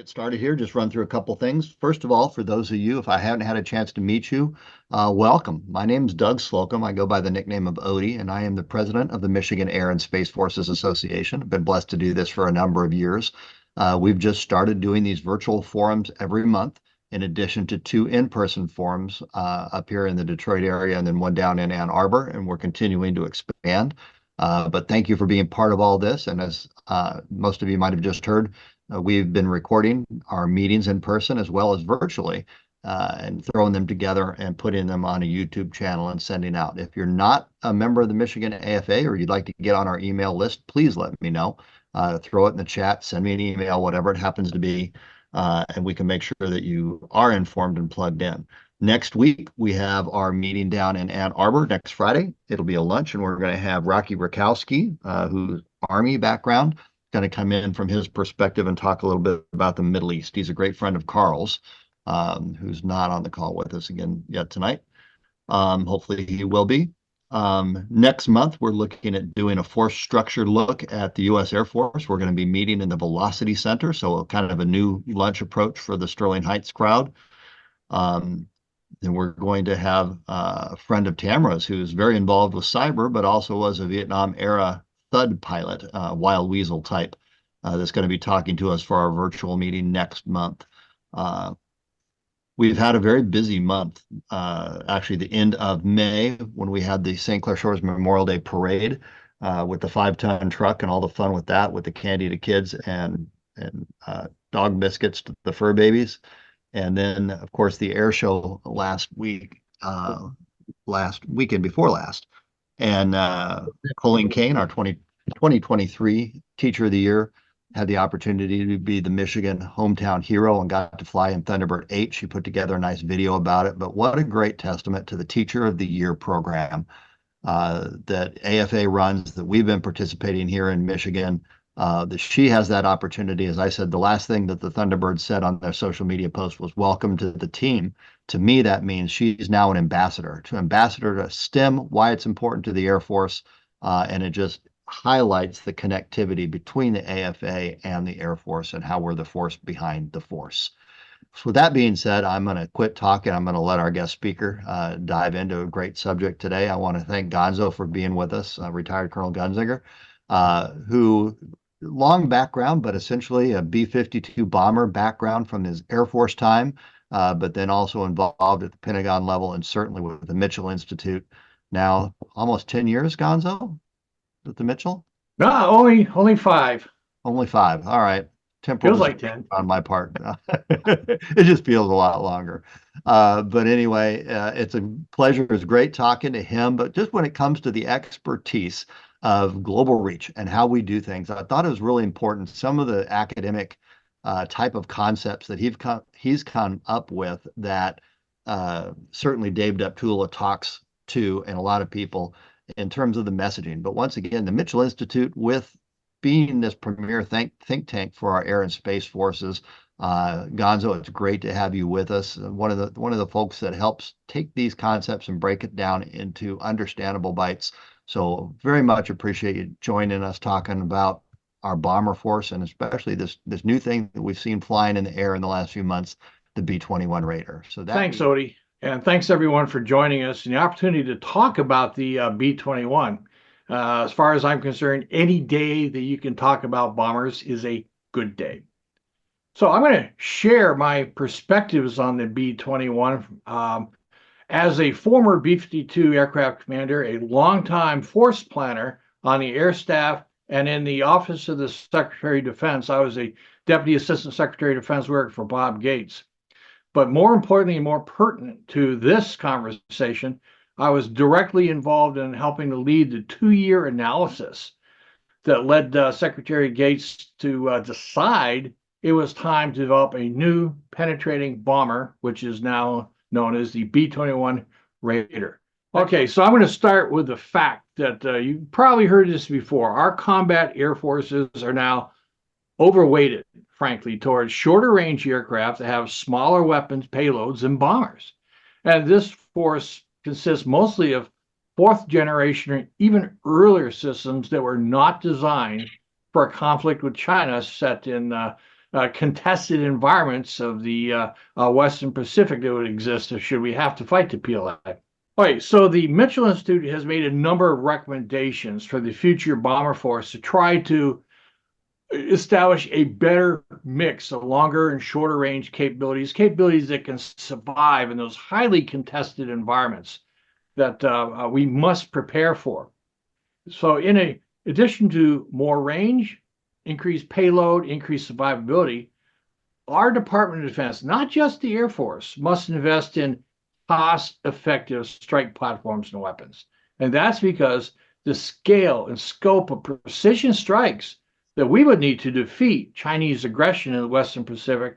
Get started here, just run through a couple things. First of all, for those of you, if I haven't had a chance to meet you, welcome. My name is Doug Slocum. I go by the nickname of Odie, and I am the president of the Michigan Air and Space Forces Association. I've been blessed to do this for a number of years. We've just started doing these virtual forums every month, in addition to two in-person forums up here in the Detroit area and then one down in Ann Arbor, and we're continuing to expand. But thank you for being part of all this. And as most of you might have just heard, we've been recording our meetings in person as well as virtually and throwing them together and putting them on a YouTube channel and sending out. If you're not a member of the Michigan AFA or you'd like to get on our email list, please let me know. Throw it in the chat, send me an email, whatever it happens to be, and we can make sure that you are informed and plugged in. Next week, we have our meeting down in Ann Arbor next Friday. It'll be a lunch, and we're going to have Rocky Rakowski, who's Army background, going to come in from his perspective and talk a little bit about the Middle East. He's a great friend of Carl's, who's not on the call with us again yet tonight. Hopefully he will be. Next month, we're looking at doing a force structure look at the U.S. Air Force. We're going to be meeting in the Velocity Center, so kind of a new lunch approach for the Sterling Heights crowd. Then we're going to have a friend of Tamara's who's very involved with cyber, but also was a Vietnam-era Thud pilot, Wild Weasel type, that's going to be talking to us for our virtual meeting next month. We've had a very busy month, actually the end of May when we had the St. Clair Shores Memorial Day Parade with the 5-ton truck and all the fun with that, with the candy to kids and dog biscuits to the fur babies. And then, of course, the air show last weekend before last. And Colleen Kane, our 2023 Teacher of the Year, had the opportunity to be the Michigan hometown hero and got to fly in Thunderbird 8. She put together a nice video about it. But what a great testament to the Teacher of the Year program that AFA runs, that we've been participating here in Michigan, that she has that opportunity. As I said, the last thing that the Thunderbirds said on their social media post was welcome to the team. To me, that means she's now an ambassador to STEM, why it's important to the Air Force, and it just highlights the connectivity between the AFA and the Air Force and how we're the force behind the force. So with that being said, I'm going to quit talking. I'm going to let our guest speaker dive into a great subject today. I want to thank Gonzo for being with us, retired Colonel Gunzinger, who long background, but essentially a B-52 bomber background from his Air Force time, but then also involved at the Pentagon level and certainly with the Mitchell Institute. Now, almost 10 years, Gonzo, at the Mitchell? No, only 5. Only 5. All right. Temporal feels like 10 on my part. It just feels a lot longer. But anyway, it's a pleasure. It's great talking to him. But just when it comes to the expertise of global reach and how we do things, I thought it was really important. Some of the academic type of concepts that he's come up with that certainly Dave Deptula talks to and a lot of people in terms of the messaging. But once again, the Mitchell Institute, with being this premier think tank for our air and space forces, Gonzo, it's great to have you with us. One of the folks that helps take these concepts and break it down into understandable bites. So very much appreciate you joining us talking about our bomber force and especially this new thing that we've seen flying in the air in the last few months, the B-21 Raider. So thanks, Odie. And thanks everyone for joining us and the opportunity to talk about the B-21. As far as I'm concerned, any day that you can talk about bombers is a good day. So I'm going to share my perspectives on the B-21. As a former B-52 aircraft commander, a longtime force planner on the Air Staff and in the Office of the Secretary of Defense, I was a Deputy Assistant Secretary of Defense working for Bob Gates. But more importantly, more pertinent to this conversation, I was directly involved in helping to lead the 2-year analysis that led Secretary Gates to decide it was time to develop a new penetrating bomber, which is now known as the B-21 Raider. Okay, so I'm going to start with the fact that you probably heard this before. Our combat air forces are now overweighted, frankly, towards shorter range aircraft that have smaller weapons payloads than bombers. And this force consists mostly of 4th generation or even earlier systems that were not designed for a conflict with China set in contested environments of the Western Pacific that would exist should we have to fight the PLA. All right, so the Mitchell Institute has made a number of recommendations for the future bomber force to try to establish a better mix of longer and shorter range capabilities that can survive in those highly contested environments that we must prepare for. So in addition to more range, increased payload, increased survivability, our Department of Defense, not just the Air Force, must invest in cost-effective strike platforms and weapons. And that's because the scale and scope of precision strikes that we would need to defeat Chinese aggression in the Western Pacific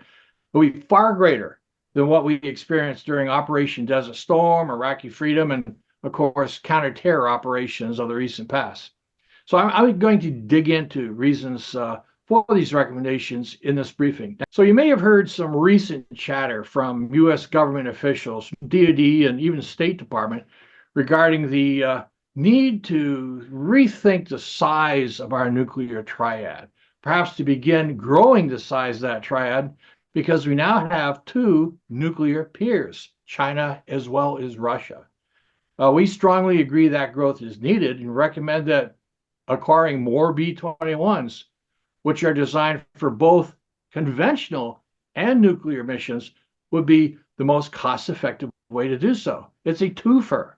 will be far greater than what we experienced during Operation Desert Storm, Iraqi Freedom, and of course, counter-terror operations of the recent past. So I'm going to dig into reasons for these recommendations in this briefing. So you may have heard some recent chatter from U.S. government officials, DoD, and even State Department regarding the need to rethink the size of our nuclear triad, perhaps to begin growing the size of that triad, because we now have two nuclear peers, China as well as Russia. We strongly agree that growth is needed and recommend that acquiring more B-21s, which are designed for both conventional and nuclear missions, would be the most cost-effective way to do so. It's a twofer.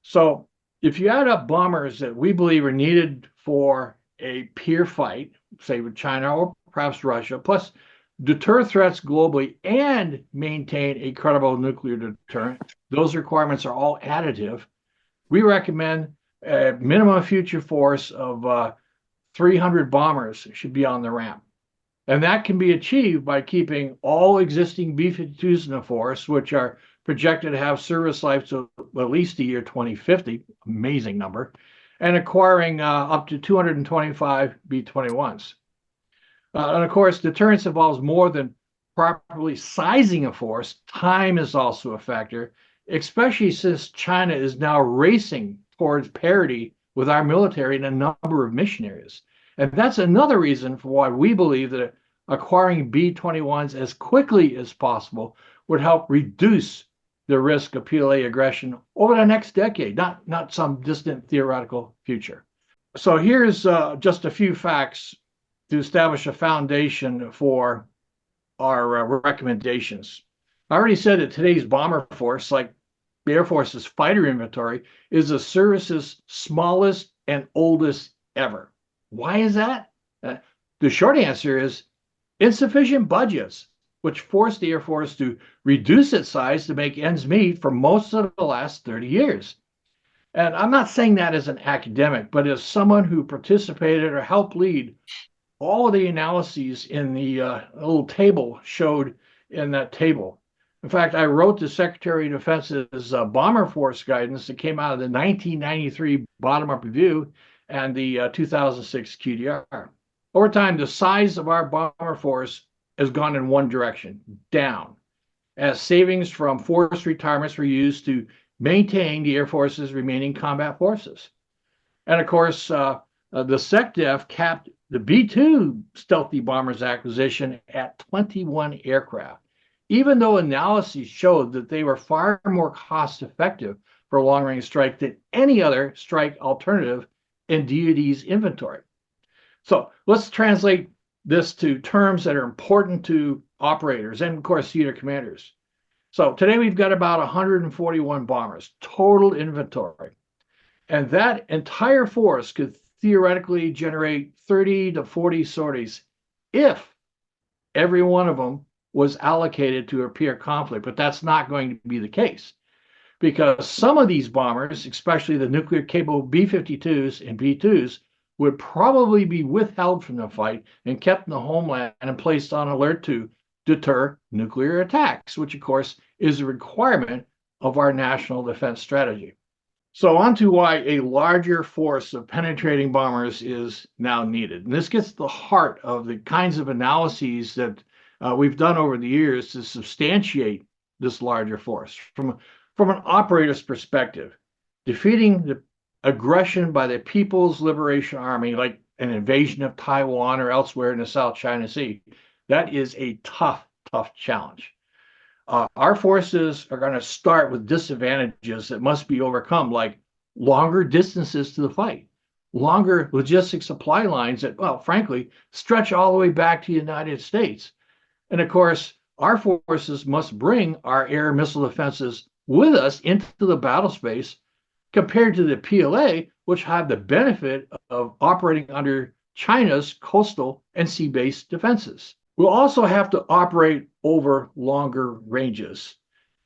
So if you add up bombers that we believe are needed for a peer fight, say with China or perhaps Russia, plus deter threats globally and maintain a credible nuclear deterrent, those requirements are all additive. We recommend a minimum future force of 300 bombers should be on the ramp. And that can be achieved by keeping all existing B-52s in the force, which are projected to have service life to at least the year 2050, amazing number, and acquiring up to 225 B-21s. And of course, deterrence involves more than properly sizing a force. Time is also a factor, especially since China is now racing towards parity with our military in a number of mission areas. And that's another reason for why we believe that acquiring B-21s as quickly as possible would help reduce the risk of PLA aggression over the next decade, not some distant theoretical future. So here's just a few facts to establish a foundation for our recommendations. I already said that today's bomber force, like the Air Force's fighter inventory, is the service's smallest and oldest ever. Why is that? The short answer is insufficient budgets, which forced the Air Force to reduce its size to make ends meet for most of the last 30 years. And I'm not saying that as an academic, but as someone who participated or helped lead all of the analyses in the little table showed in that table. In fact, I wrote the Secretary of Defense's Bomber Force guidance that came out of the 1993 bottom-up review and the 2006 QDR. Over time, the size of our bomber force has gone in one direction, down, as savings from force retirements were used to maintain the Air Force's remaining combat forces. And of course, the SecDef capped the B-2 stealthy bombers acquisition at 21 aircraft, even though analyses showed that they were far more cost-effective for a long-range strike than any other strike alternative in DoD's inventory. So let's translate this to terms that are important to operators and, of course, theater commanders. So today we've got about 141 bombers, total inventory. And that entire force could theoretically generate 30 to 40 sorties if every one of them was allocated to a peer conflict. But that's not going to be the case, because some of these bombers, especially the nuclear-capable B-52s and B-2s, would probably be withheld from the fight and kept in the homeland and placed on alert to deter nuclear attacks, which, of course, is a requirement of our national defense strategy. So on to why a larger force of penetrating bombers is now needed. And this gets to the heart of the kinds of analyses that we've done over the years to substantiate this larger force. From an operator's perspective, defeating the aggression by the People's Liberation Army, like an invasion of Taiwan or elsewhere in the South China Sea. That is a tough, tough challenge. Our forces are going to start with disadvantages that must be overcome, like longer distances to the fight, longer logistic supply lines that, well, frankly, stretch all the way back to the United States. And of course, our forces must bring our air missile defenses with us into the battle space compared to the PLA, which have the benefit of operating under China's coastal and sea-based defenses. We'll also have to operate over longer ranges.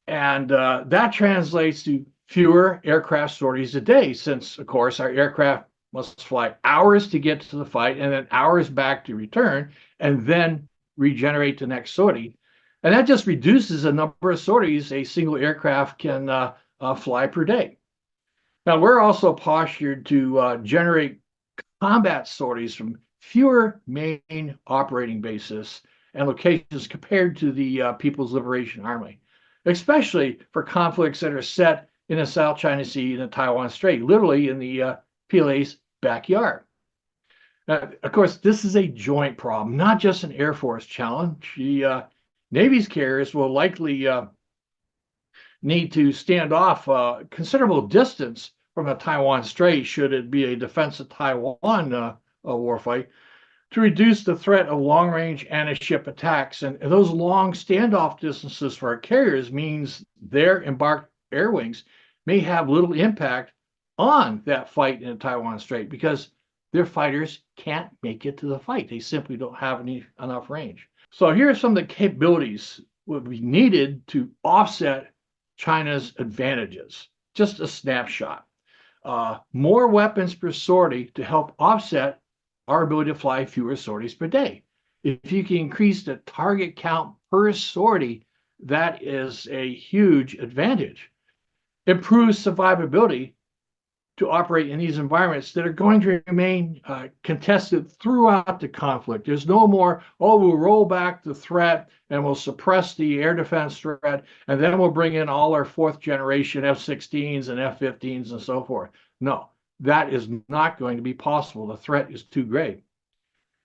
And that translates to fewer aircraft sorties a day, since, of course, our aircraft must fly hours to get to the fight and then hours back to return and then regenerate the next sortie. And that just reduces the number of sorties a single aircraft can fly per day. Now, we're also postured to generate combat sorties from fewer main operating bases and locations compared to the People's Liberation Army, especially for conflicts that are set in the South China Sea and the Taiwan Strait, literally in the PLA's backyard. Of course, this is a joint problem, not just an Air Force challenge. The Navy's carriers will likely need to stand off a considerable distance from the Taiwan Strait should it be a defense of Taiwan warfight to reduce the threat of long-range anti-ship attacks. And those long standoff distances for our carriers means their embarked air wings may have little impact on that fight in the Taiwan Strait because their fighters can't make it to the fight. They simply don't have enough range. So here are some of the capabilities would be needed to offset China's advantages. Just a snapshot. More weapons per sortie to help offset our ability to fly fewer sorties per day. If you can increase the target count per sortie, that is a huge advantage. Improves survivability to operate in these environments that are going to remain contested throughout the conflict. There's no more, oh, we'll roll back the threat and we'll suppress the air defense threat, and then we'll bring in all our fourth generation F-16s and F-15s and so forth. No, that is not going to be possible. The threat is too great.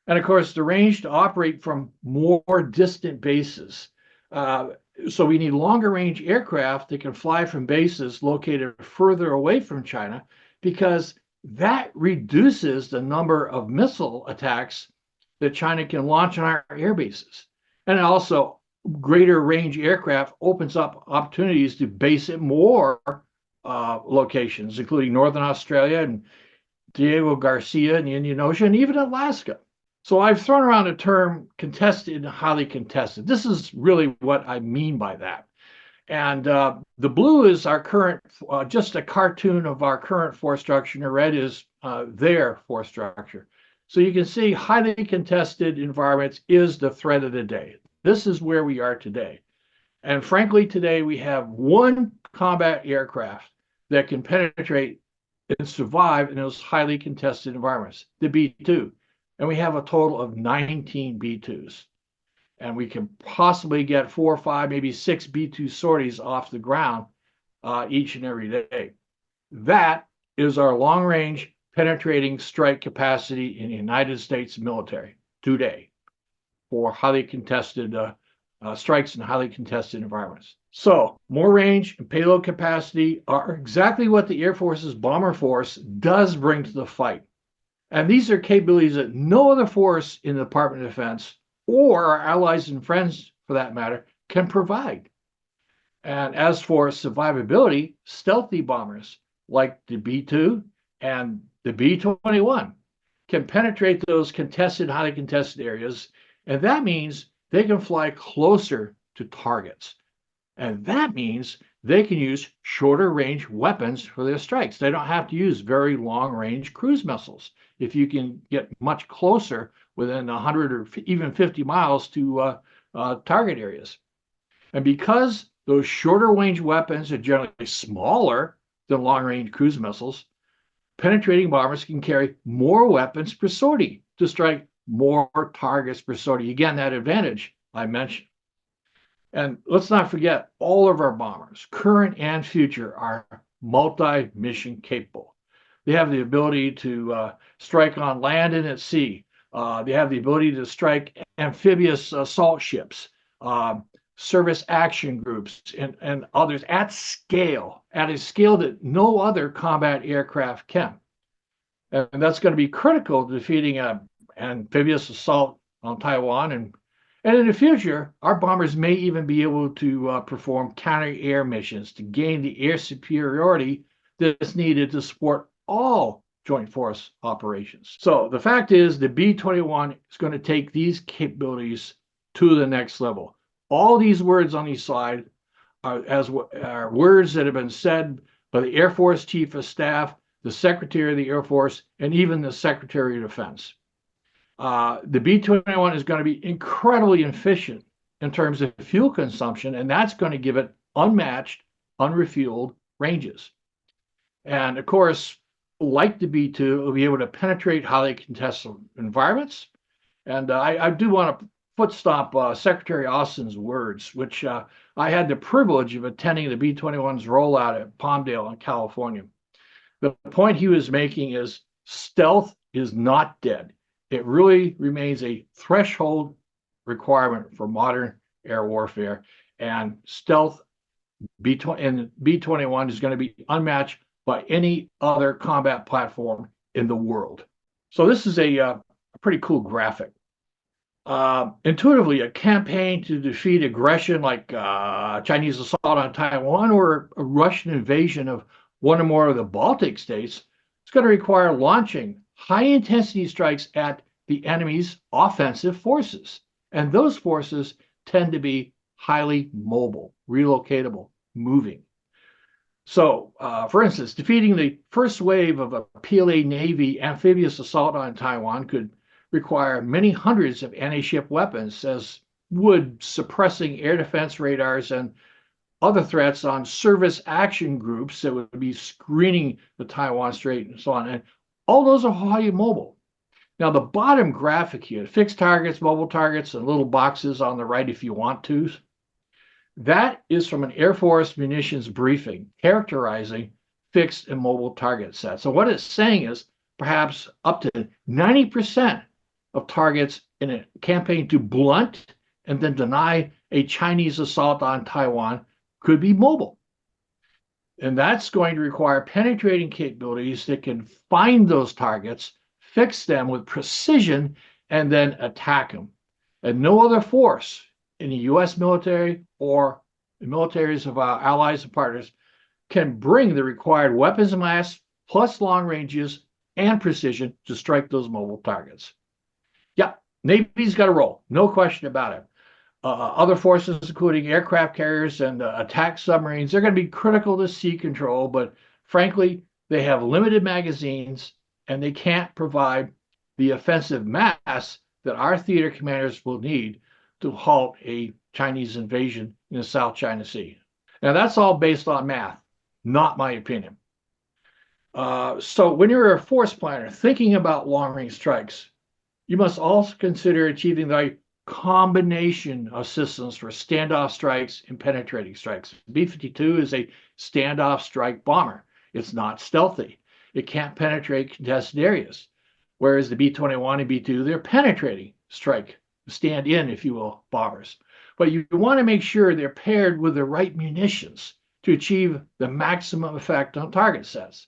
And of course, the range to operate from more distant bases. So we need longer range aircraft that can fly from bases located further away from China, because that reduces the number of missile attacks that China can launch on our air bases. And also, greater range aircraft opens up opportunities to base at more locations, including Northern Australia and Diego Garcia in the Indian Ocean, and even Alaska. So I've thrown around the term contested and highly contested. This is really what I mean by that. And the blue is our current, just a cartoon of our current force structure, and the red is their force structure. So you can see highly contested environments is the threat of the day. This is where we are today. And frankly, today we have one combat aircraft that can penetrate and survive in those highly contested environments, the B-2. And we have a total of 19 B-2s. And we can possibly get 4 or 5, maybe 6 B-2 sorties off the ground each and every day. That is our long-range penetrating strike capacity in the United States military today for highly contested strikes in highly contested environments. So more range and payload capacity are exactly what the Air Force's bomber force does bring to the fight. And these are capabilities that no other force in the Department of Defense, or our allies and friends for that matter, can provide. And as for survivability, stealthy bombers like the B-2 and the B-21 can penetrate those contested, highly contested areas. And that means they can fly closer to targets. And that means they can use shorter range weapons for their strikes. They don't have to use very long range cruise missiles. If you can get much closer within 100 or even 50 miles to target areas. And because those shorter range weapons are generally smaller than long range cruise missiles, penetrating bombers can carry more weapons per sortie to strike more targets per sortie. Again, that advantage I mentioned. And let's not forget, all of our bombers, current and future, are multi-mission capable. They have the ability to strike on land and at sea. They have the ability to strike amphibious assault ships, service action groups, and others at a scale that no other combat aircraft can. And that's going to be critical to defeating an amphibious assault on Taiwan. And in the future, our bombers may even be able to perform counter-air missions to gain the air superiority that's needed to support all joint force operations. So the fact is the B-21 is going to take these capabilities to the next level. All these words on each slide are words that have been said by the Air Force Chief of Staff, the Secretary of the Air Force, and even the Secretary of Defense. The B-21 is going to be incredibly efficient in terms of fuel consumption, and that's going to give it unmatched, unrefueled ranges. And of course, like the B-2, it will be able to penetrate highly contested environments. And I do want to foot stomp Secretary Austin's words, which I had the privilege of attending the B-21's rollout at Palmdale in California. The point he was making is stealth is not dead. It really remains a threshold requirement for modern air warfare, and stealth B-21 is going to be unmatched by any other combat platform in the world. So this is a pretty cool graphic. Intuitively, a campaign to defeat aggression like Chinese assault on Taiwan or a Russian invasion of one or more of the Baltic states, it's going to require launching high-intensity strikes at the enemy's offensive forces. And those forces tend to be highly mobile, relocatable, moving. So, for instance, defeating the first wave of a PLA Navy amphibious assault on Taiwan could require many hundreds of anti-ship weapons, as would suppressing air defense radars and other threats on service action groups that would be screening the Taiwan Strait and so on. And all those are highly mobile. Now, the bottom graphic here, fixed targets, mobile targets, and little boxes on the right if you want to, that is from an Air Force munitions briefing characterizing fixed and mobile target sets. So what it's saying is perhaps up to 90% of targets in a campaign to blunt and then deny a Chinese assault on Taiwan could be mobile. And that's going to require penetrating capabilities that can find those targets, fix them with precision, and then attack them. And no other force in the U.S. military or the militaries of our allies and partners can bring the required weapons mass plus long ranges and precision to strike those mobile targets. Yeah, Navy's got a role, no question about it. Other forces, including aircraft carriers and attack submarines, they're going to be critical to sea control, but frankly, they have limited magazines and they can't provide the offensive mass that our theater commanders will need to halt a Chinese invasion in the South China Sea. Now, that's all based on math, not my opinion. So when you're a force planner thinking about long-range strikes, you must also consider achieving the combination of systems for standoff strikes and penetrating strikes. B-52 is a standoff strike bomber. It's not stealthy. It can't penetrate contested areas, whereas the B-21 and B-2, they're penetrating strike, stand-in, if you will, bombers. But you want to make sure they're paired with the right munitions to achieve the maximum effect on target sets.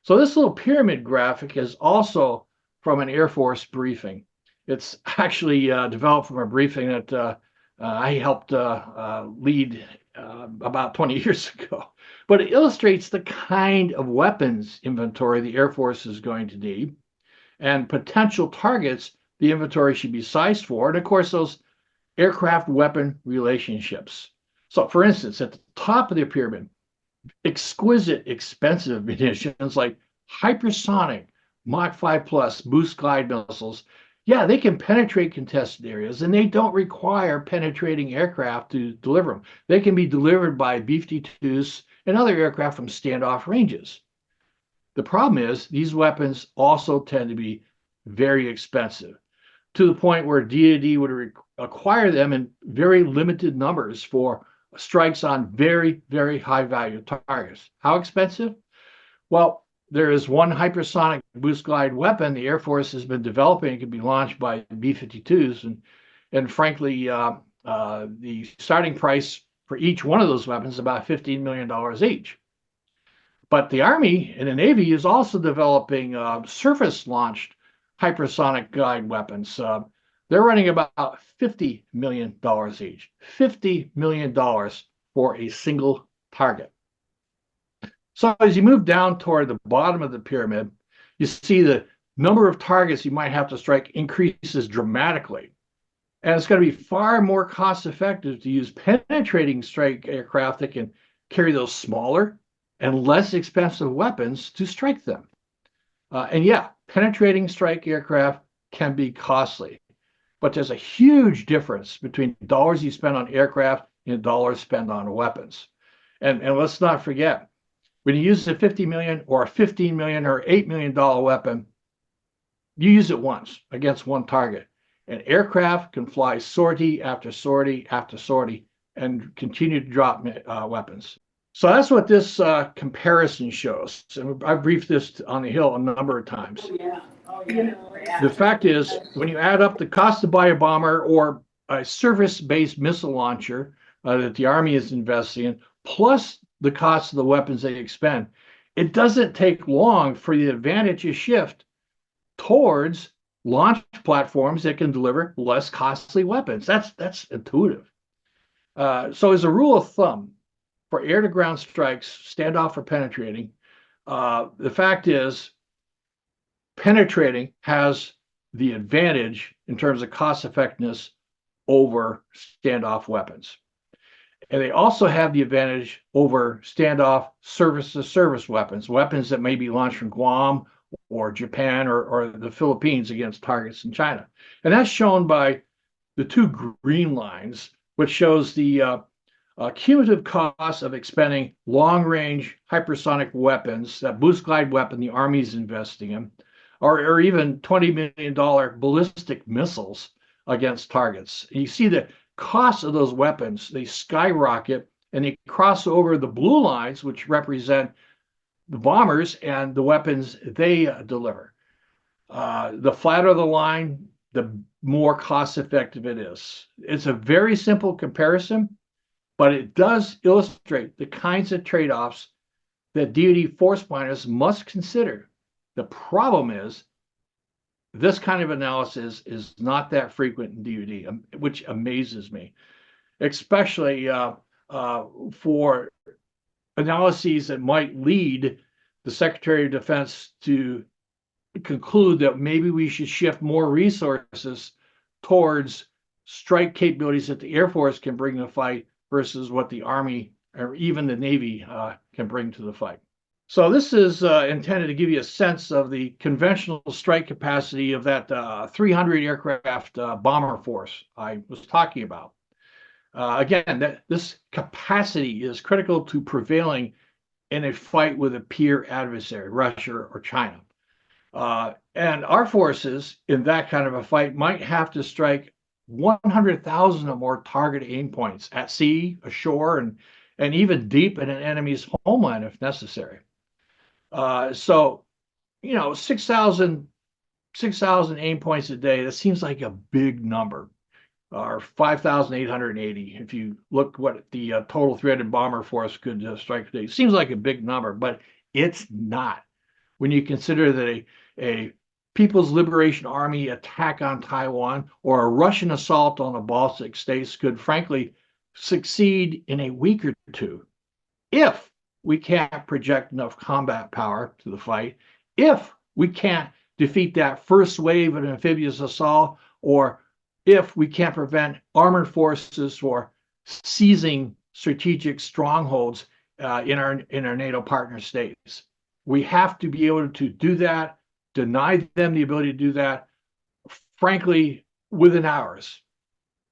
So this little pyramid graphic is also from an Air Force briefing. It's actually developed from a briefing that I helped lead about 20 years ago. But it illustrates the kind of weapons inventory the Air Force is going to need and potential targets the inventory should be sized for. And of course, those aircraft weapon relationships. So for instance, at the top of the pyramid, exquisite, expensive munitions like hypersonic Mach 5 plus boost glide missiles, yeah, they can penetrate contested areas and they don't require penetrating aircraft to deliver them. They can be delivered by B-52s and other aircraft from standoff ranges. The problem is these weapons also tend to be very expensive, to the point where DoD would acquire them in very limited numbers for strikes on very, very high value targets. How expensive? Well, there is one hypersonic boost glide weapon the Air Force has been developing. It can be launched by B-52s, and frankly, the starting price for each one of those weapons is about $15 million each. But the Army and the Navy is also developing surface-launched hypersonic glide weapons. They're running about $50 million each. $50 million for a single target. So as you move down toward the bottom of the pyramid, you see the number of targets you might have to strike increases dramatically. And it's going to be far more cost effective to use penetrating strike aircraft that can carry those smaller and less expensive weapons to strike them. And yeah, penetrating strike aircraft can be costly, but there's a huge difference between dollars you spend on aircraft and dollars spent on weapons. And let's not forget, when you use a $50 million or a $15 million or $8 million weapon, you use it once against one target. An aircraft can fly sortie after sortie after sortie and continue to drop weapons. So that's what this comparison shows. And I've briefed this on the Hill a number of times. The fact is, when you add up the cost to buy a bomber or a surface-based missile launcher that the Army is investing in, plus the cost of the weapons they expend, it doesn't take long for the advantage to shift towards launch platforms that can deliver less costly weapons. That's intuitive. So as a rule of thumb, for air-to-ground strikes, standoff or penetrating, the fact is penetrating has the advantage in terms of cost effectiveness over standoff weapons. And they also have the advantage over standoff service-to-service weapons, weapons that may be launched from Guam or Japan or the Philippines against targets in China. And that's shown by the two green lines, which shows the cumulative cost of expending long-range hypersonic weapons, that boost glide weapon the Army is investing in, or even $20 million ballistic missiles against targets. And you see the cost of those weapons, they skyrocket, and they cross over the blue lines, which represent the bombers and the weapons they deliver. The flatter the line, the more cost effective it is. It's a very simple comparison, but it does illustrate the kinds of trade-offs that DoD force planners must consider. The problem is this kind of analysis is not that frequent in DoD, which amazes me, especially for analyses that might lead the Secretary of Defense to conclude that maybe we should shift more resources towards strike capabilities that the Air Force can bring to the fight versus what the Army or even the Navy can bring to the fight. So this is intended to give you a sense of the conventional strike capacity of that 300 aircraft bomber force I was talking about. Again, this capacity is critical to prevailing in a fight with a peer adversary, Russia or China. And our forces in that kind of a fight might have to strike 100,000 or more target aim points at sea, ashore, and even deep in an enemy's homeland if necessary. So, 6,000 aim points a day, that seems like a big number, or 5,880 if you look what the total threatened bomber force could strike today. It seems like a big number, but it's not. When you consider that a People's Liberation Army attack on Taiwan or a Russian assault on the Baltic states could frankly succeed in a week or two if we can't project enough combat power to the fight, if we can't defeat that first wave of an amphibious assault, or if we can't prevent armored forces from seizing strategic strongholds in our NATO partner states. We have to be able to do that, deny them the ability to do that, frankly, within hours,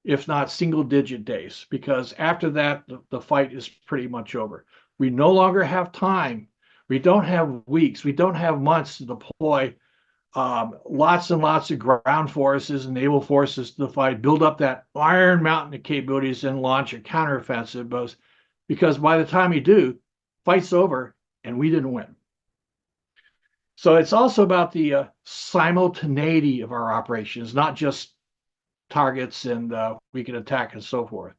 if not single-digit days, because after that, the fight is pretty much over. We no longer have time. We don't have weeks. We don't have months to deploy lots and lots of ground forces and naval forces to the fight, build up that iron mountain of capabilities and launch a counteroffensive, because by the time you do, fight's over and we didn't win. So it's also about the simultaneity of our operations, not just targets and we can attack and so forth.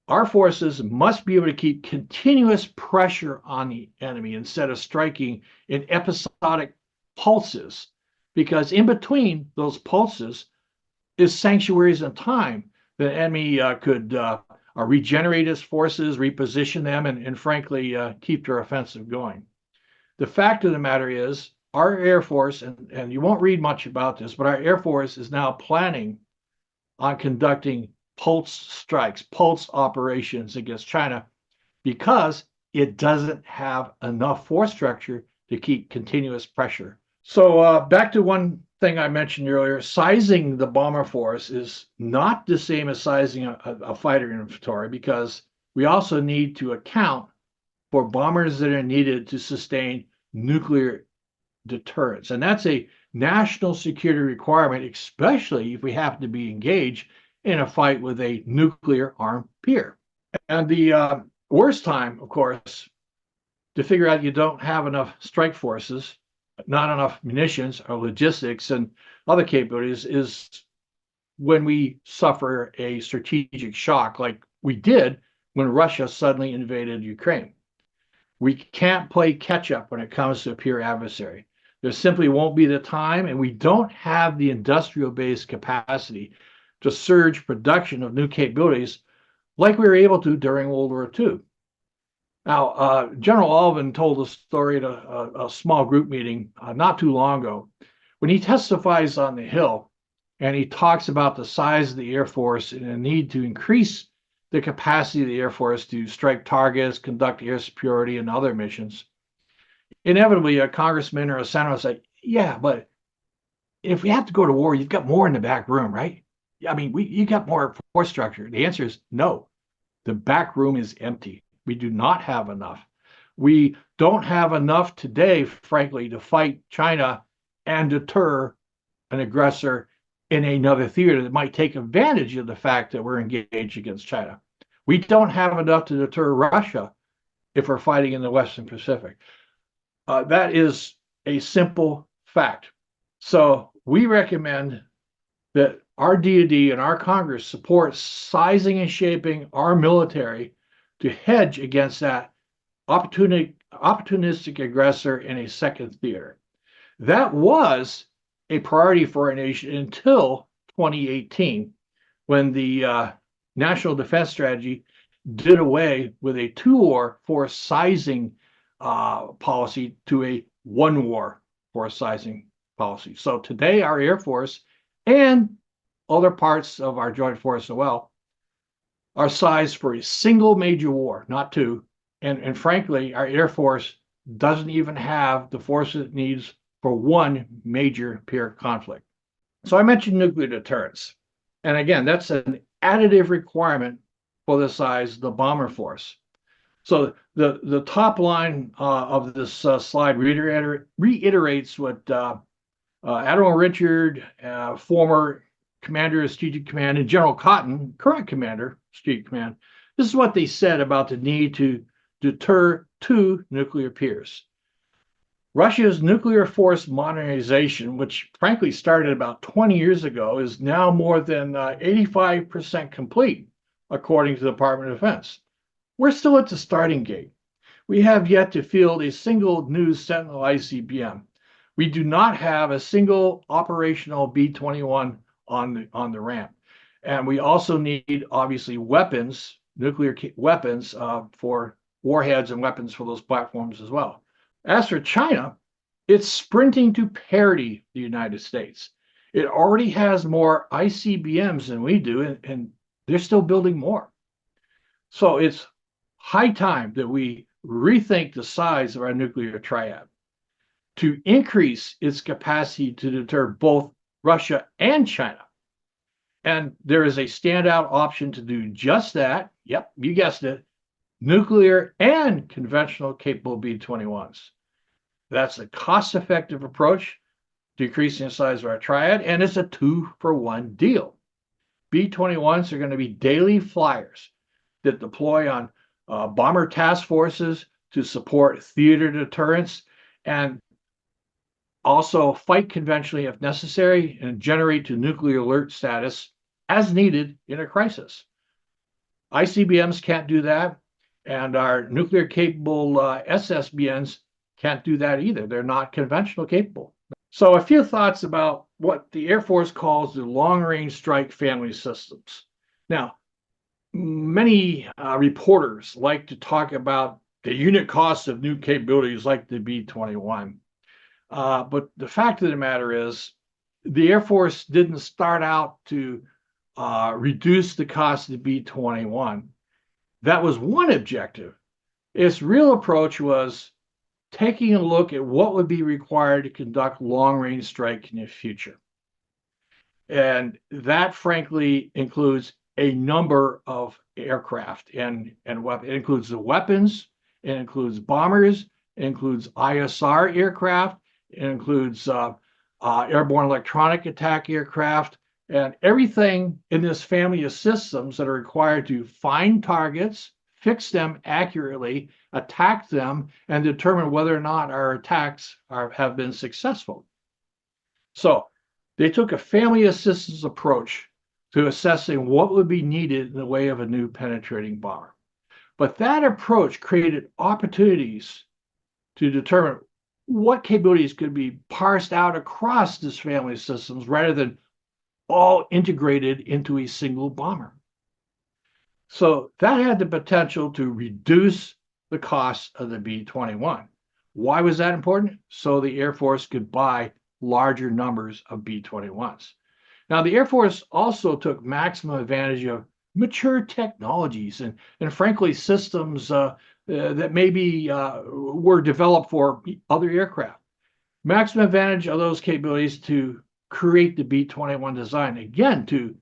Our forces must be able to keep continuous pressure on the enemy instead of striking in episodic pulses, because in between those pulses is sanctuaries in time. The enemy could regenerate his forces, reposition them, and frankly, keep their offensive going. The fact of the matter is, our Air Force, and you won't read much about this, but our Air Force is now planning on conducting pulse strikes, pulse operations against China because it doesn't have enough force structure to keep continuous pressure. So back to one thing I mentioned earlier, sizing the bomber force is not the same as sizing a fighter inventory, because we also need to account for bombers that are needed to sustain nuclear deterrence. And that's a national security requirement, especially if we happen to be engaged in a fight with a nuclear armed peer. And the worst time, of course, to figure out you don't have enough strike forces, not enough munitions or logistics and other capabilities, is when we suffer a strategic shock like we did when Russia suddenly invaded Ukraine. We can't play catch up when it comes to a peer adversary. There simply won't be the time, and we don't have the industrial based capacity to surge production of new capabilities like we were able to during World War II. Now, General Alvin told a story at a small group meeting not too long ago when he testifies on the Hill, and he talks about the size of the Air Force and the need to increase the capacity of the Air Force to strike targets, conduct air superiority, and other missions. Inevitably, a congressman or a senator will say, yeah, but if we have to go to war, you've got more in the back room, right? I mean, you got more force structure. The answer is no. The back room is empty. We do not have enough. We don't have enough today, frankly, to fight China and deter an aggressor in another theater that might take advantage of the fact that we're engaged against China. We don't have enough to deter Russia if we're fighting in the Western Pacific. That is a simple fact. So we recommend that our DoD and our Congress support sizing and shaping our military to hedge against that opportunistic aggressor in a second theater. That was a priority for our nation until 2018, when the National Defense Strategy did away with a two-war force sizing policy to a one-war force sizing policy. So today, our Air Force and other parts of our joint force as well are sized for a single major war, not two. And frankly, our Air Force doesn't even have the force it needs for one major peer conflict. So I mentioned nuclear deterrence. And again, that's an additive requirement for the size of the bomber force. So the top line of this slide reiterates what Admiral Richard, former Commander of Strategic Command, and General Cotton, current Commander of Strategic Command, this is what they said about the need to deter two nuclear peers. Russia's nuclear force modernization, which frankly started about 20 years ago, is now more than 85% complete, according to the Department of Defense. We're still at the starting gate. We have yet to field a single new Sentinel ICBM. We do not have a single operational B-21 on the ramp. And we also need, obviously, weapons, nuclear weapons for warheads and weapons for those platforms as well. As for China, it's sprinting to parity the United States. It already has more ICBMs than we do, and they're still building more. So it's high time that we rethink the size of our nuclear triad to increase its capacity to deter both Russia and China. And there is a standout option to do just that. Yep, you guessed it. Nuclear and conventional capable B-21s. That's a cost-effective approach to decreasing the size of our triad, and it's a 2-for-1 deal. B-21s are going to be daily flyers that deploy on bomber task forces to support theater deterrence, and also fight conventionally if necessary and generate to nuclear alert status as needed in a crisis. ICBMs can't do that, and our nuclear capable SSBNs can't do that either. They're not conventional capable. So a few thoughts about what the Air Force calls the long-range strike family systems. Now, many reporters like to talk about the unit cost of new capabilities like the B-21. But the fact of the matter is, the Air Force didn't start out to reduce the cost of the B-21. That was one objective. Its real approach was taking a look at what would be required to conduct long-range strike in the future. And that, frankly, includes a number of aircraft and it includes the weapons, it includes bombers, it includes ISR aircraft, it includes airborne electronic attack aircraft, and everything in this family of systems that are required to find targets, fix them accurately, attack them, and determine whether or not our attacks have been successful. So they took a family of systems approach to assessing what would be needed in the way of a new penetrating bomber. But that approach created opportunities to determine what capabilities could be parsed out across this family of systems rather than all integrated into a single bomber. So that had the potential to reduce the cost of the B-21. Why was that important? So the Air Force could buy larger numbers of B-21s. Now, the Air Force also took maximum advantage of mature technologies and frankly, systems that maybe were developed for other aircraft. Maximum advantage of those capabilities to create the B-21 design, again, to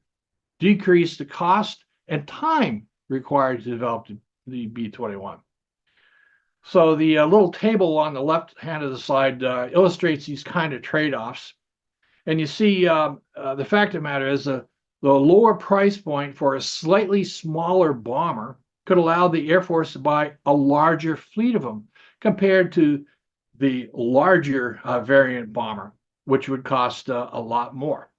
decrease the cost and time required to develop the B-21. So the little table on the left hand of the slide illustrates these kind of trade-offs. And you see the fact of the matter is the lower price point for a slightly smaller bomber could allow the Air Force to buy a larger fleet of them compared to the larger variant bomber, which would cost a lot more.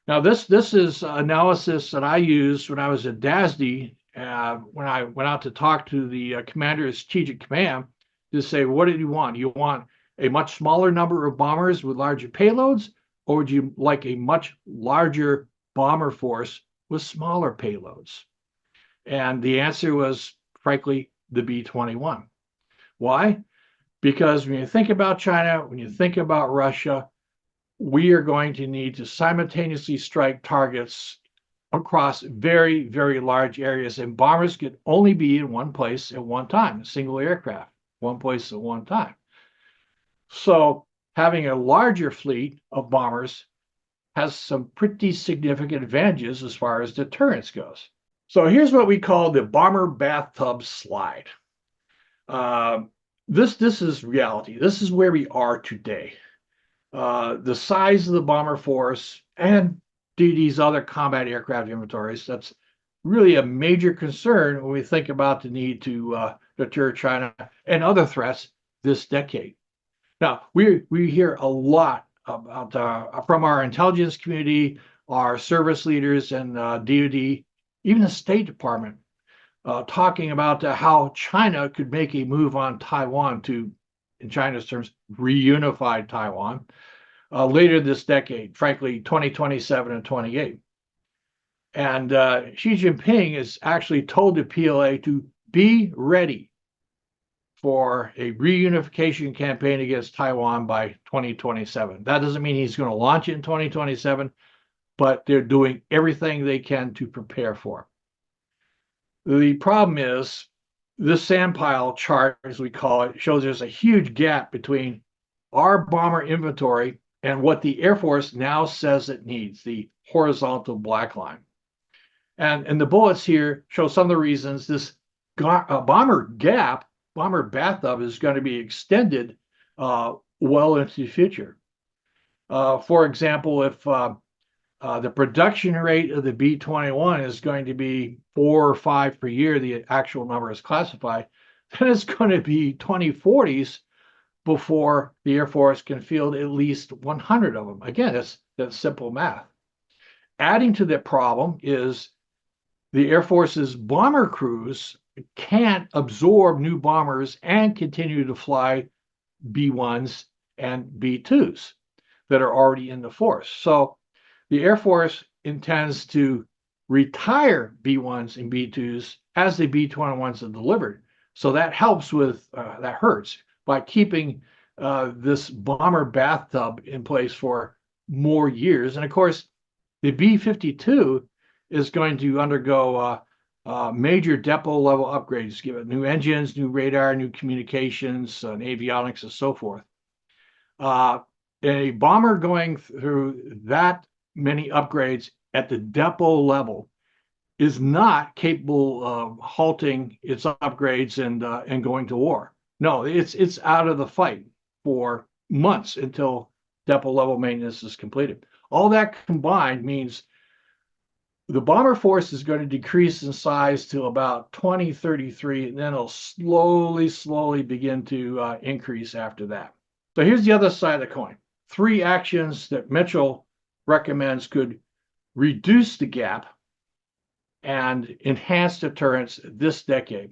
Now, this is analysis that I used when I was at DASD, when I went out to talk to the commander of strategic command to say, what did you want? You want a much smaller number of bombers with larger payloads, or would you like a much larger bomber force with smaller payloads? And the answer was, frankly, the B-21. Why? Because when you think about China, when you think about Russia, we are going to need to simultaneously strike targets across very, very large areas. And bombers could only be in one place at one time, a single aircraft, one place at one time. So having a larger fleet of bombers has some pretty significant advantages as far as deterrence goes. So here's what we call the bomber bathtub slide. This is reality. This is where we are today. The size of the bomber force and these other combat aircraft inventories, that's really a major concern when we think about the need to deter China and other threats this decade. Now, we hear a lot about from our intelligence community, our service leaders, and DoD, even the State Department, talking about how China could make a move on Taiwan to, in China's terms, reunify Taiwan later this decade, frankly, 2027 and 28. And Xi Jinping has actually told the PLA to be ready for a reunification campaign against Taiwan by 2027. That doesn't mean he's going to launch it in 2027, but they're doing everything they can to prepare for it. The problem is this sandpile chart, as we call it, shows there's a huge gap between our bomber inventory and what the Air Force now says it needs, the horizontal black line. And the bullets here show some of the reasons this bomber gap, bomber bathtub, is going to be extended well into the future. For example, if the production rate of the B-21 is going to be 4 or 5 per year, the actual number is classified, then it's going to be 2040s before the Air Force can field at least 100 of them. Again, that's simple math. Adding to that problem is the Air Force's bomber crews can't absorb new bombers and continue to fly B-1s and B-2s that are already in the force. So the Air Force intends to retire B-1s and B-2s as the B-21s are delivered. So that helps with, that hurts by keeping this bomber bathtub in place for more years. And of course, the B-52 is going to undergo major depot level upgrades, give it new engines, new radar, new communications, and avionics, and so forth. A bomber going through that many upgrades at the depot level is not capable of halting its upgrades and going to war. No, it's out of the fight for months until depot level maintenance is completed. All that combined means the bomber force is going to decrease in size to about 2033, and then it'll slowly begin to increase after that. So here's the other side of the coin. 3 actions that Mitchell recommends could reduce the gap and enhance deterrence this decade.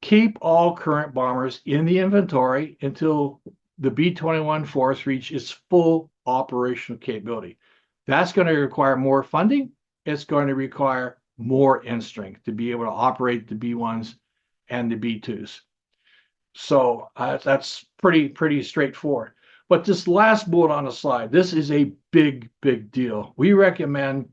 Keep all current bombers in the inventory until the B-21 force reaches its full operational capability. That's going to require more funding. It's going to require more end strength to be able to operate the B-1s and the B-2s. So that's pretty straightforward. But this last bullet on the slide, this is a big deal. We recommend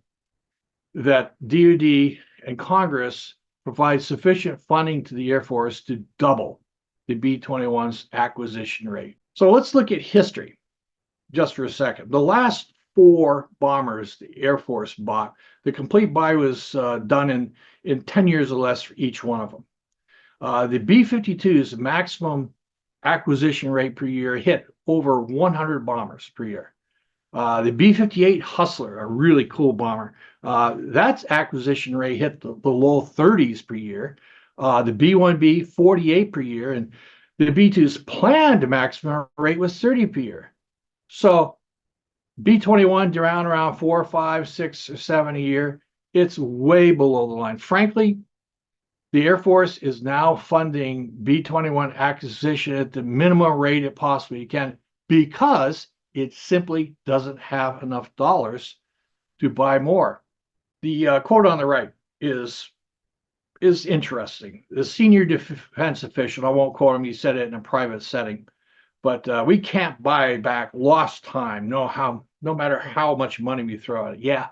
that DoD and Congress provide sufficient funding to the Air Force to double the B-21's acquisition rate. So let's look at history just for a second. The last 4 bombers the Air Force bought, the complete buy was done in 10 years or less for each one of them. The B-52's maximum acquisition rate per year hit over 100 bombers per year. The B-58 Hustler, a really cool bomber, that's acquisition rate hit the low 30s per year. The B-1B, 48 per year, and the B-2's planned maximum rate was 30 per year. So B-21 around 4, 5, 6, or 7 a year. It's way below the line. Frankly, the Air Force is now funding B-21 acquisition at the minimum rate it possibly can because it simply doesn't have enough dollars to buy more. The quote on the right is interesting. The senior defense official, I won't quote him, he said it in a private setting, but we can't buy back lost time, no matter how much money we throw at it. Yeah,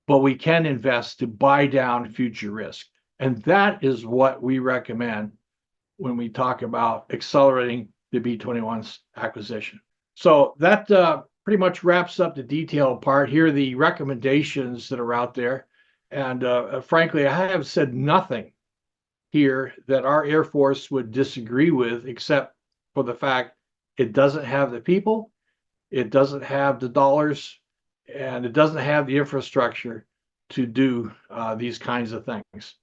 but we can invest to buy down future risk. And that is what we recommend when we talk about accelerating the B-21's acquisition. So that pretty much wraps up the detailed part. Here are the recommendations that are out there. And frankly, I have said nothing here that our Air Force would disagree with, except for the fact it doesn't have the people, it doesn't have the dollars, and it doesn't have the infrastructure to do these kinds of things.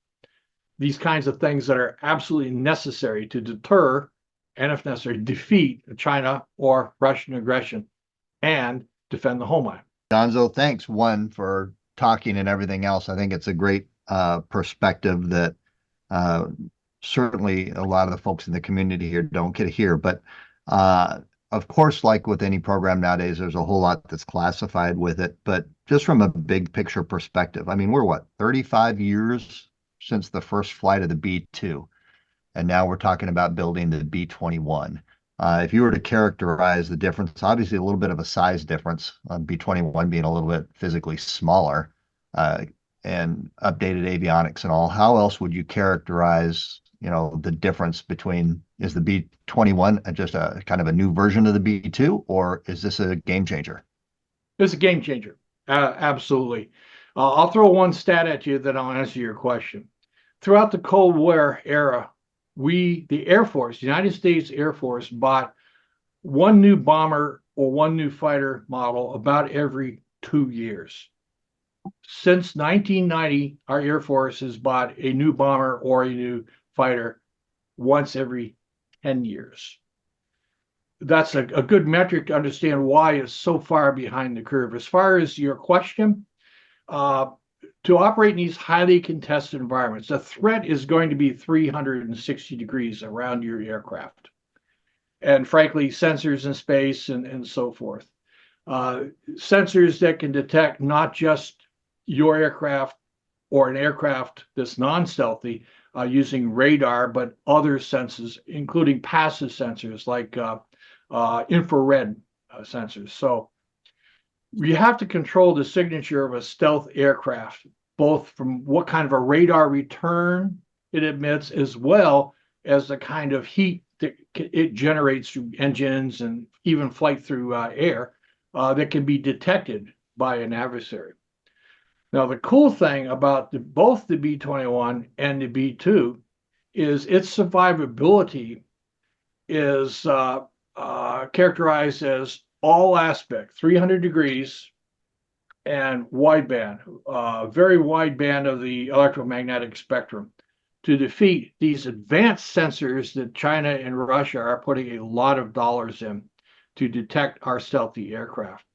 These kinds of things that are absolutely necessary to deter and, if necessary, defeat China or Russian aggression and defend the homeland. Gonzo, thanks, one, for talking and everything else. I think it's a great perspective that certainly a lot of the folks in the community here don't get to hear. But of course, like with any program nowadays, there's a whole lot that's classified with it. But just from a big picture perspective, I mean, we're what, 35 years since the first flight of the B-2, and now we're talking about building the B-21. If you were to characterize the difference, obviously a little bit of a size difference, B-21 being a little bit physically smaller, and updated avionics and all, how else would you characterize, the difference between, is the B-21 just a kind of a new version of the B-2, or is this a game changer? It's a game changer. Absolutely. I'll throw one stat at you that I'll answer your question. Throughout the Cold War era, the Air Force, the United States Air Force, bought one new bomber or one new fighter model about every 2 years. Since 1990, our Air Force has bought a new bomber or a new fighter once every 10 years. that's a good metric to understand why it's so far behind the curve. As far as your question, uh, to operate in these highly contested environments, the threat is going to be 360 degrees around your aircraft. And frankly, sensors in space and so forth. Sensors that can detect not just your aircraft or an aircraft that's non-stealthy using radar, but other sensors, including passive sensors like infrared sensors. So we have to control the signature of a stealth aircraft, both from what kind of a radar return it emits, as well as the kind of heat that it generates through engines and even flight through air that can be detected by an adversary. Now, the cool thing about both the B-21 and the B-2 is its survivability is characterized as all aspect, 300 degrees and wideband, very wide band of the electromagnetic spectrum to defeat these advanced sensors that China and Russia are putting a lot of dollars in to detect our stealthy aircraft.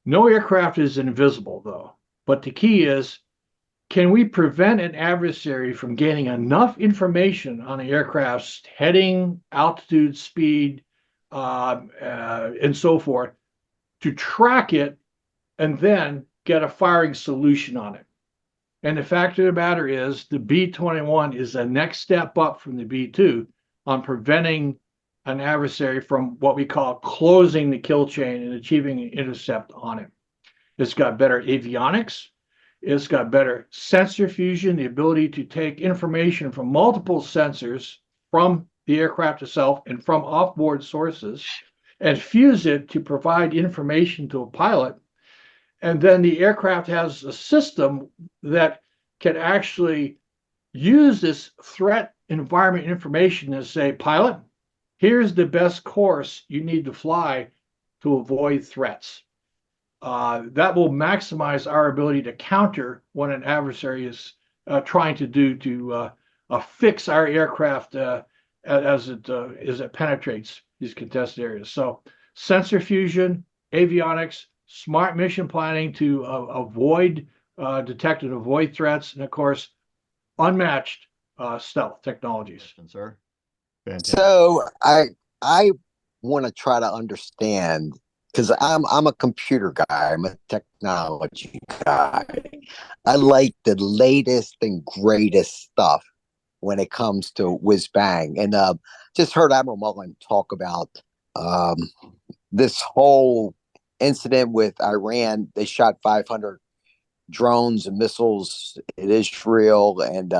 No aircraft is invisible, though, but the key is, can we prevent an adversary from gaining enough information on the aircraft's heading, altitude, speed, and so forth to track it and then get a firing solution on it? And the fact of the matter is, the B-21 is the next step up from the B-2 on preventing an adversary from what we call closing the kill chain and achieving an intercept on it. It's got better avionics. It's got better sensor fusion, the ability to take information from multiple sensors from the aircraft itself and from off-board sources and fuse it to provide information to a pilot. And then the aircraft has a system that can actually use this threat environment information to say, pilot, here's the best course you need to fly to avoid threats. That will maximize our ability to counter what an adversary is trying to do to fix our aircraft as it penetrates these contested areas. So sensor fusion, avionics, smart mission planning to detect and avoid threats, and of course, unmatched stealth technologies. Sir. Fantastic. So I want to try to understand, because I'm a computer guy, I'm a technology guy. I like the latest and greatest stuff when it comes to whiz bang. And just heard Admiral Mullen talk about this whole incident with Iran. They shot 500 drones and missiles in Israel, and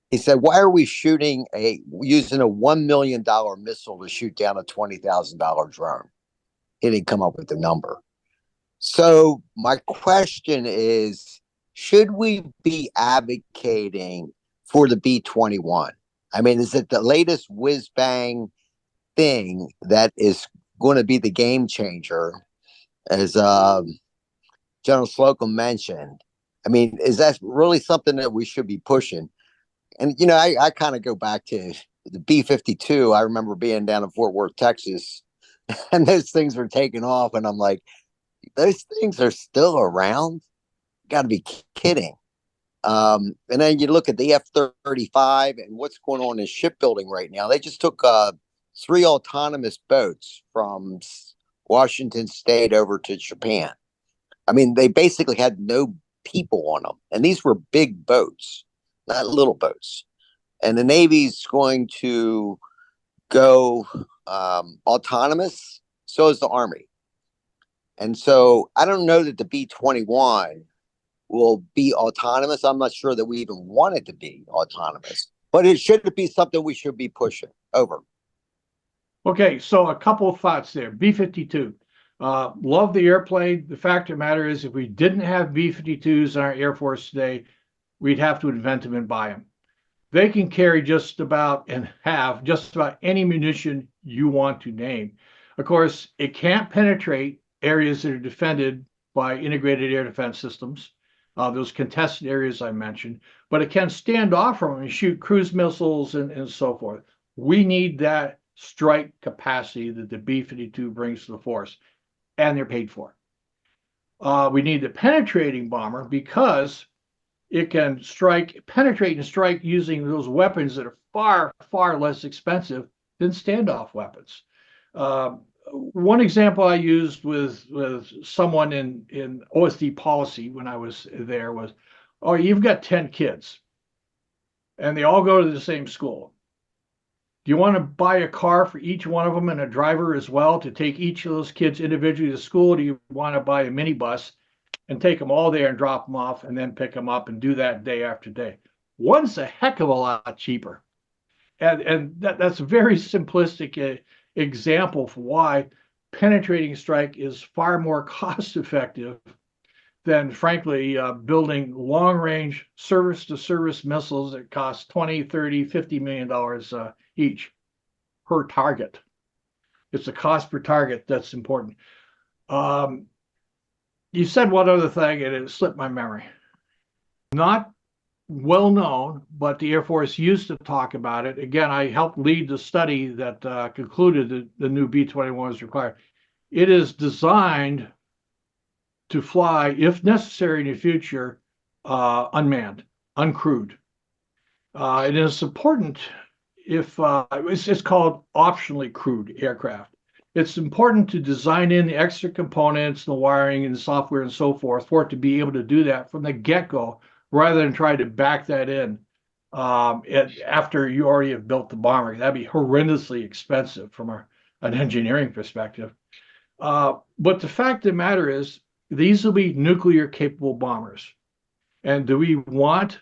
he said, "Why are we using a $1 million missile to shoot down a $20,000 drone?" He didn't come up with the number. So my question is, should we be advocating for the B-21? I mean, is it the latest whiz bang thing that is going to be the game changer, as General Slocum mentioned? I mean, is that really something that we should be pushing? And, you know, I kind of go back to the B-52. I remember being down in Fort Worth, Texas, and those things were taking off. And I'm like, those things are still around? Got to be kidding. And then you look at the F-35 and what's going on in shipbuilding right now. They just took 3 autonomous boats from Washington State over to Japan. I mean, they basically had no people on them. And these were big boats, not little boats. And the Navy's going to go autonomous. So is the Army. And so I don't know that the B-21 will be autonomous. I'm not sure that we even want it to be autonomous, but it should be something we should be pushing. Over. Okay, so a couple of thoughts there. B-52. Love the airplane. The fact of the matter is, if we didn't have B-52s in our Air Force today, we'd have to invent them and buy them. They can carry just about and have just about any munition you want to name. Of course, it can't penetrate areas that are defended by integrated air defense systems, those contested areas I mentioned, but it can stand off from them and shoot cruise missiles and so forth. We need that strike capacity that the B-52 brings to the force, and they're paid for. We need the penetrating bomber because it can penetrate and strike using those weapons that are far, far less expensive than standoff weapons. One example I used with someone in OSD policy when I was there was, oh, you've got 10 kids and they all go to the same school. Do you want to buy a car for each one of them and a driver as well to take each of those kids individually to school? Or do you want to buy a minibus and take them all there and drop them off and then pick them up and do that day after day? One's a heck of a lot cheaper. And that's a very simplistic example for why penetrating strike is far more cost effective than, frankly, building long range service to service missiles that cost 20, 30, $50 million each per target. It's the cost per target that's important. You said one other thing and it slipped my memory. Not well known, but the Air Force used to talk about it. Again, I helped lead the study that concluded that the new B-21 is required. It is designed to fly, if necessary in the future, unmanned, uncrewed. It is important if it's called optionally crewed aircraft. It's important to design in the extra components, the wiring and the software and so forth for it to be able to do that from the get-go, rather than try to back that in after you already have built the bomber. That'd be horrendously expensive from an engineering perspective. But the fact of the matter is, these will be nuclear capable bombers. And do we want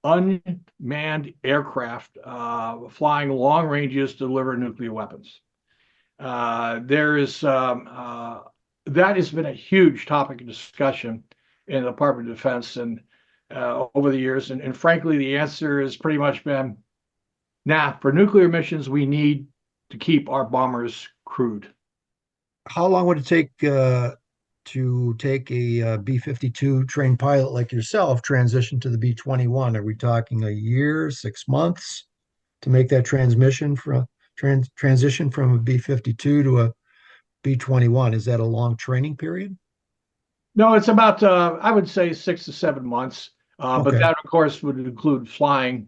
unmanned aircraft flying long ranges to deliver nuclear weapons? That has been a huge topic of discussion in the Department of Defense and over the years. And frankly, the answer has pretty much been, nah, for nuclear missions, we need to keep our bombers crewed. How long would it take to take a B-52 trained pilot like yourself transition to the B-21? Are we talking a year, 6 months to make that transition from a B-52 to a B-21? Is that a long training period? No, it's about, I would say, 6 to 7 months. But Okay. that, of course, would include flying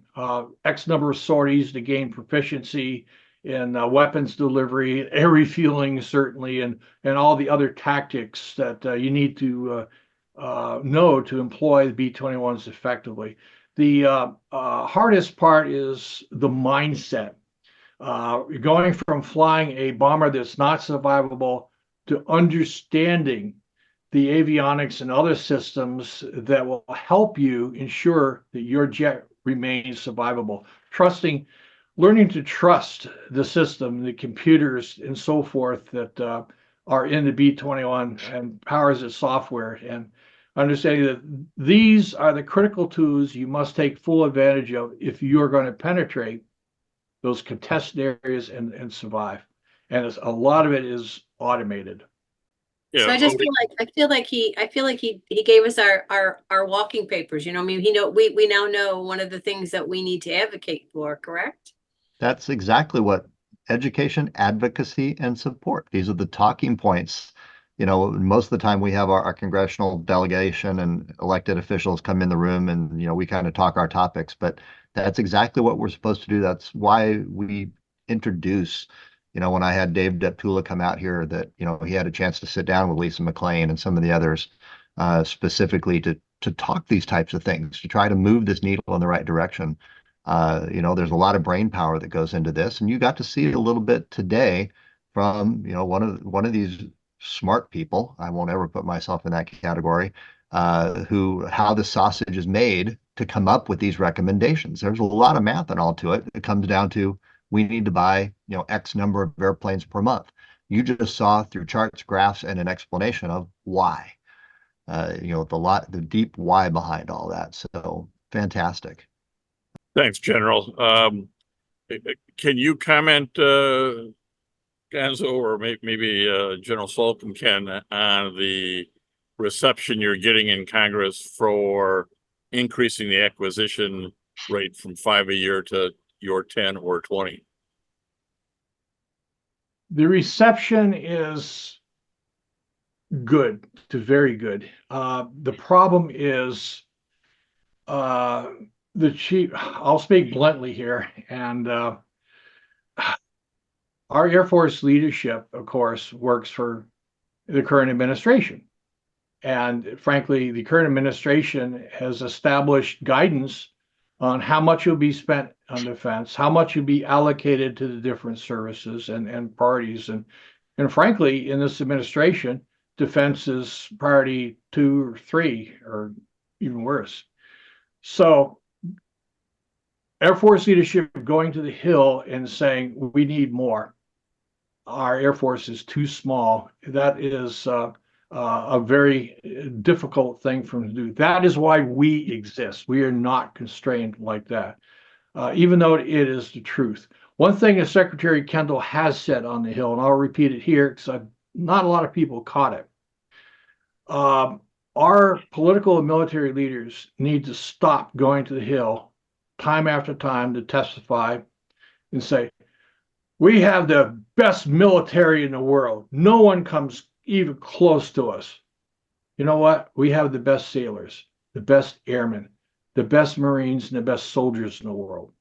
X number of sorties to gain proficiency in weapons delivery, air refueling, certainly, and all the other tactics that you need to know to employ the B-21s effectively. The hardest part is the mindset. Going from flying a bomber that's not survivable to understanding the avionics and other systems that will help you ensure that your jet remains survivable. Learning to trust the system, the computers and so forth that are in the B-21 and powers its software, and understanding that these are the critical tools you must take full advantage of if you're going to penetrate those contested areas and survive. And a lot of it is automated. Yeah. So I feel like he gave us our walking papers. You know, I mean, we now know one of the things that we need to advocate for, correct? That's exactly what education, advocacy, and support. These are the talking points. You know, most of the time we have our congressional delegation and elected officials come in the room and, you know, we kind of talk our topics, but that's exactly what we're supposed to do. That's why we introduce, you know, when I had Dave Deptula come out here, that, you know, he had a chance to sit down with Lisa McLean and some of the others specifically to talk these types of things, to try to move this needle in the right direction. You know, there's a lot of brain power that goes into this, and you got to see it a little bit today from, you know, one of these smart people. I won't ever put myself in that category. How the sausage is made to come up with these recommendations. There's a lot of math and all to it. It comes down to, we need to buy, you know, X number of airplanes per month. You just saw through charts, graphs, and an explanation of why. You know, the deep why behind all that. So fantastic. Thanks, General. Can you comment, Gonzo, or maybe General Slocum can, on the reception you're getting in Congress for increasing the acquisition rate from 5 a year to your 10 or 20? The reception is good to very good. The problem is the chief, I'll speak bluntly here, and our Air Force leadership, of course, works for the current administration. And frankly, the current administration has established guidance on how much will be spent on defense, how much will be allocated to the different services and parties. And frankly, in this administration, defense is priority 2 or 3, or even worse. So Air Force leadership going to the Hill and saying, we need more. Our Air Force is too small. That is a very difficult thing for them to do. That is why we exist. We are not constrained like that, even though it is the truth. One thing that Secretary Kendall has said on the Hill, and I'll repeat it here because not a lot of people caught it. Our political and military leaders need to stop going to the Hill time after time to testify and say, we have the best military in the world. No one comes even close to us. You know what? We have the best sailors, the best airmen, the best Marines, and the best soldiers in the world.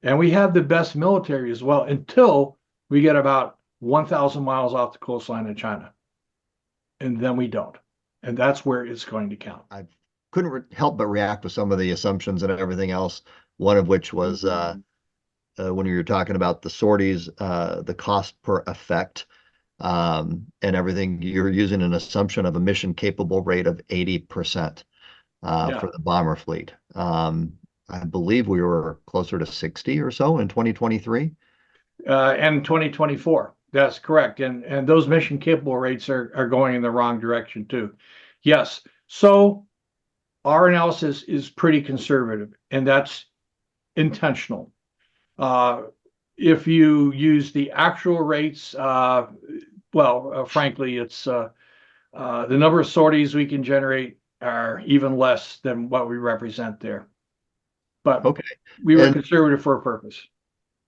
And we have the best military as well until we get about 1,000 miles off the coastline of China. And then we don't. And that's where it's going to count. I couldn't help but react to some of the assumptions and everything else, one of which was when you were talking about the sorties, the cost per effect, and everything, you're using an assumption of a mission capable rate of 80% for the bomber fleet. I believe we were closer to 60 or so in 2023. And 2024. That's correct. And those mission capable rates are going in the wrong direction too. Yes. So our analysis is pretty conservative, and that's intentional. If you use the actual rates, frankly, it's the number of sorties we can generate are even less than what we represent there. But okay, we were conservative for a purpose.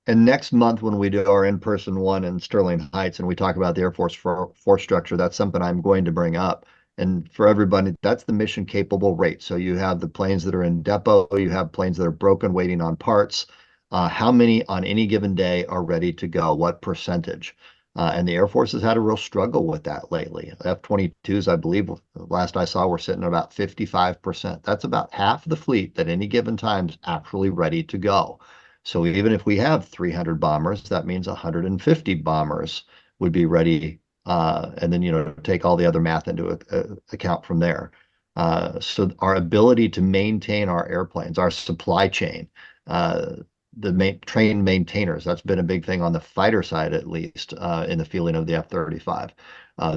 And next month, when we do our in-person one in Sterling Heights and we talk about the Air Force force structure, that's something I'm going to bring up. And for everybody, that's the mission capable rate. So you have the planes that are in depot, you have planes that are broken, waiting on parts. How many on any given day are ready to go? What percentage? And the Air Force has had a real struggle with that lately. F-22s, I believe, last I saw, we're sitting at about 55%. That's about half the fleet at any given time is actually ready to go. So even if we have 300 bombers, that means 150 bombers would be ready. And then, take all the other math into account from there. So our ability to maintain our airplanes, our supply chain, the trained maintainers, that's been a big thing on the fighter side, at least in the fielding of the F-35,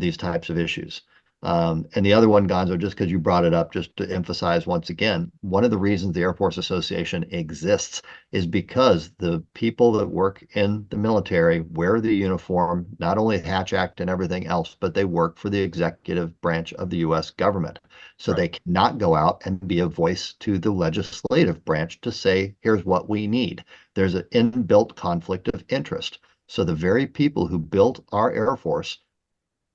these types of issues. And the other one, Gonzo, just because you brought it up, just to emphasize once again, one of the reasons the Air Force Association exists is because the people that work in the military wear the uniform, not only Hatch Act and everything else, but they work for the executive branch of the U.S. government. So they cannot go out and be a voice to the legislative branch to say, here's what we need. There's an inbuilt conflict of interest. So the very people who built our Air Force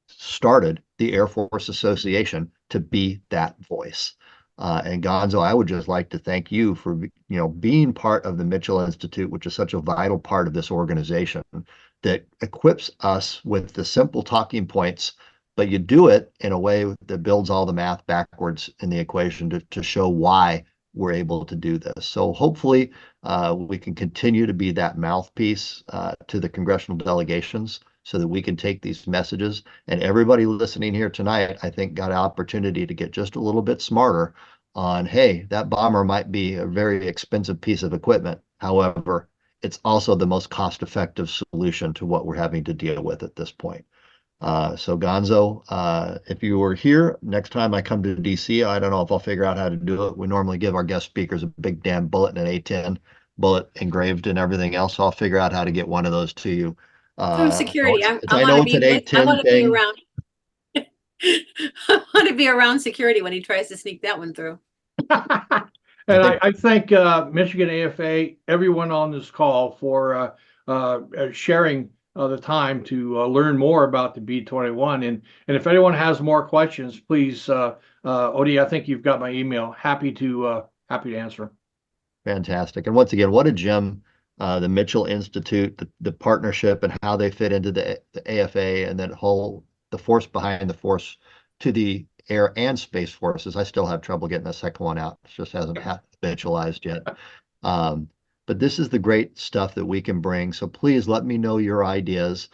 started the Air Force Association to be that voice. And Gonzo, I would just like to thank you for being part of the Mitchell Institute, which is such a vital part of this organization that equips us with the simple talking points, but you do it in a way that builds all the math backwards in the equation to show why we're able to do this. So hopefully we can continue to be that mouthpiece to the congressional delegations so that we can take these messages. And everybody listening here tonight, I think, got an opportunity to get just a little bit smarter on, hey, that bomber might be a very expensive piece of equipment. However, it's also the most cost-effective solution to what we're having to deal with at this point. So Gonzo, if you were here, next time I come to DC, I don't know if I'll figure out how to do it. We normally give our guest speakers a big damn bullet and an A10 bullet engraved and everything else. So I'll figure out how to get one of those to you. From security, I know it's an A10 I want to be thing. around. I want to be around security when he tries to sneak that one through. And I thank Michigan AFA, everyone on this call for sharing the time to learn more about the B-21. And if anyone has more questions, please, Odie, I think you've got my email. Happy to answer. Fantastic. And once again, what a gem, the Mitchell Institute, the partnership and how they fit into the AFA and that whole, the force behind the force to the air and space forces. I still have trouble getting the second one out. It just hasn't habitualized yet. But this is the great stuff that we can bring. So please let me know your ideas.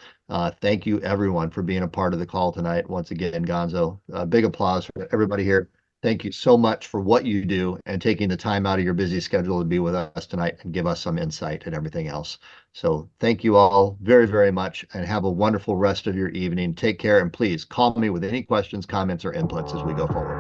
Thank you everyone for being a part of the call tonight. Once again, Gonzo, big applause for everybody here. Thank you so much for what you do and taking the time out of your busy schedule to be with us tonight and give us some insight and everything else. So thank you all very, very much and have a wonderful rest of your evening. Take care and please call me with any questions, comments, or inputs as we go forward.